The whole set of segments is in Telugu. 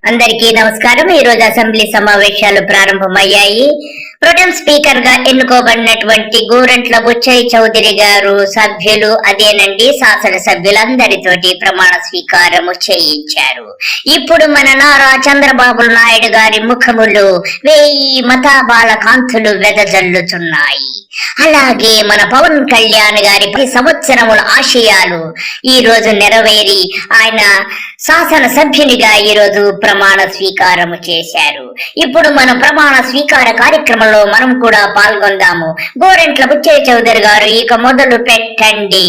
అందరికీ నమస్కారం. ఈ రోజు అసెంబ్లీ సమావేశాలు ప్రారంభమయ్యాయి. ప్రొటెం స్పీకర్ గా ఎన్నుకోబడినటువంటి గోరంట్ల బుచ్చయ్య చౌదరి గారు సభ్యులు అదేనండి శాసనసభ్యులందరితోటి ప్రమాణ స్వీకారము చేయించారు. ఇప్పుడు మన నారా చంద్రబాబు నాయుడు గారి ముఖములు 1000 మతాబాల కాంతులు వెదజల్లుతున్నాయి. అలాగే మన పవన్ కళ్యాణ్ గారి 10 సంవత్సరముల ఆశయాలు ఈ రోజు నెరవేరి ఆయన శాసనసభ్యునిగా ఈ రోజు ప్రమాణ స్వీకారము చేశారు. ఇప్పుడు మన ప్రమాణ స్వీకార కార్యక్రమంలో మనం కూడా పాల్గొందాము. గోరంట్ల బుచ్చయ్య చౌదరి గారు ఇక మొదలు పెట్టండి.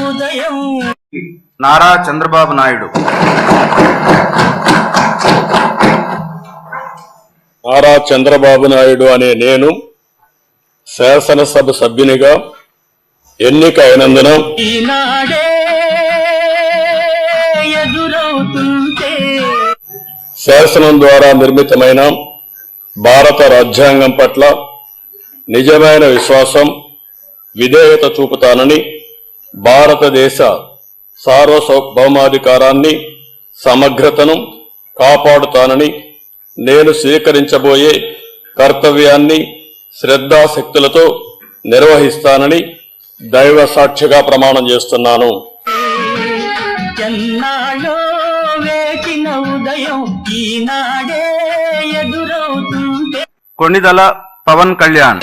ఉదయం నారా చంద్రబాబు నాయుడు. నారా చంద్రబాబు నాయుడు అనే నేను శాసనసభ సభ్యునిగా ఎన్నిక అయినందున ఈనాడే ఎదురవుతుంటే శాసనం ద్వారా నిర్మితమైన భారత రాజ్యాంగం పట్ల నిజమైన విశ్వాసం, విధేయత చూపుతానని, భారతదేశ సార్వభౌమాధికారాన్ని, సమగ్రతను కాపాడుతానని, నేను స్వీకరించబోయే కర్తవ్యాన్ని శ్రద్ధాశక్తులతో నిర్వహిస్తానని దైవ సాక్షిగా ప్రమాణం చేస్తున్నాను. కొణిదల పవన్ కళ్యాణ్.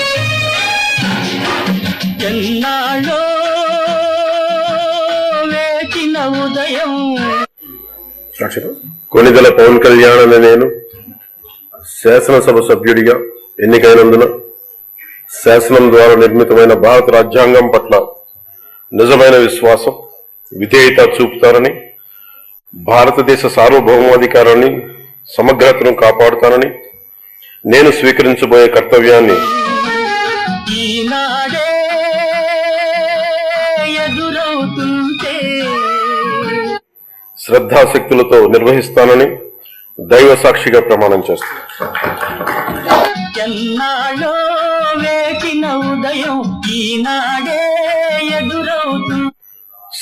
కొణిదల పవన్ కళ్యాణ్ అనే నేను శాసనసభ సభ్యుడిగా ఎన్నికైనందున శాసనం ద్వారా నిర్మితమైన భారత రాజ్యాంగం పట్ల నిజమైన విశ్వాసం, విధేయత చూపుతానని, భారతదేశ సార్వభౌమాధికారాన్ని, సమగ్రతను కాపాడుతానని, నేను స్వీకరించబోయే కర్తవ్యాన్ని శ్రద్ధాశక్తులతో నిర్వహిస్తానని దైవ సాక్షిగా ప్రమాణం చేస్తాను.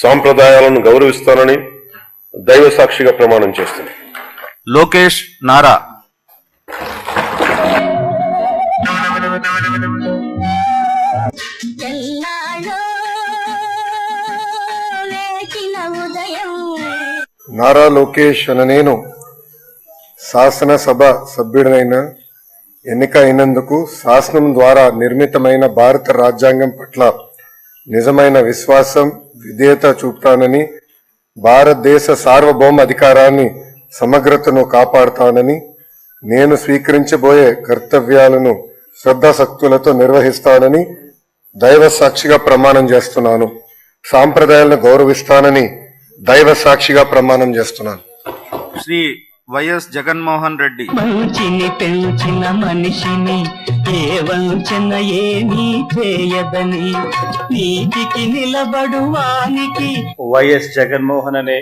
సాంప్రదాయాలను గౌరవిస్తానని దైవ సాక్షిగా ప్రమాణం చేస్తాను. లోకేష్ నారా. నారా లోకేష్ అనే నేను శాసనసభ సభ్యుడినైన ఎన్నిక అయినందుకు శాసనం ద్వారా నిర్మితమైన భారత రాజ్యాంగం పట్ల నిజమైన విశ్వాసం, విధేయత చూపుతానని, భారతదేశ సార్వభౌమ అధికారాన్ని, సమగ్రతను కాపాడుతానని, నేను స్వీకరించబోయే కర్తవ్యాలను శ్రద్ధాశక్తులతో నిర్వహిస్తానని దైవ సాక్షిగా ప్రమాణం చేస్తున్నాను. సాంప్రదాయాలను గౌరవిస్తానని దైవ సాక్షిగా ప్రమాణం చేస్తున్నాను. శ్రీ వైఎస్ జగన్మోహన్ రెడ్డి. మంచిని పెంచిన మనిషిని ఏ వంచన ఏమీ చేయదని, నీతికి నిలబడువానికి వైఎస్ జగన్మోహన్ అనే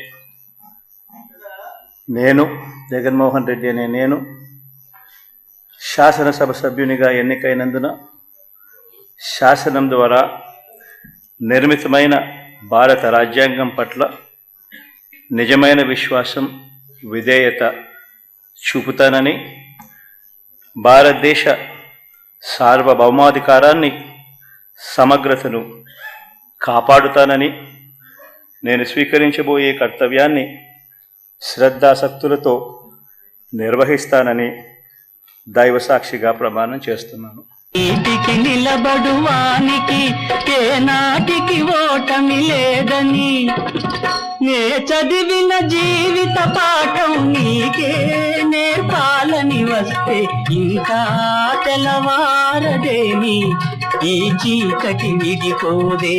నేను, జగన్మోహన్ రెడ్డి అనే నేను శాసనసభ సభ్యునిగా ఎన్నికైనందున శాసనం ద్వారా నిర్మితమైన భారత రాజ్యాంగం పట్ల నిజమైన విశ్వాసం, విధేయత చూపుతానని, భారతదేశ సార్వభౌమాధికారాన్ని, సమగ్రతను కాపాడుతానని, నేను స్వీకరించబోయే కర్తవ్యాన్ని శ్రద్ధాశక్తులతో నిర్వహిస్తానని దైవ సాక్షిగా ప్రమాణం చేస్తున్నాను. నీతికి నిలబడువానికి ఏ నాటికి ఓటమి లేదని, నే చదివిన జీవిత పాఠం నీకే నేర్పాలని వస్తే ఇంకా తెల్లవారదేమి, ఈ చీకటి విడిపోదే.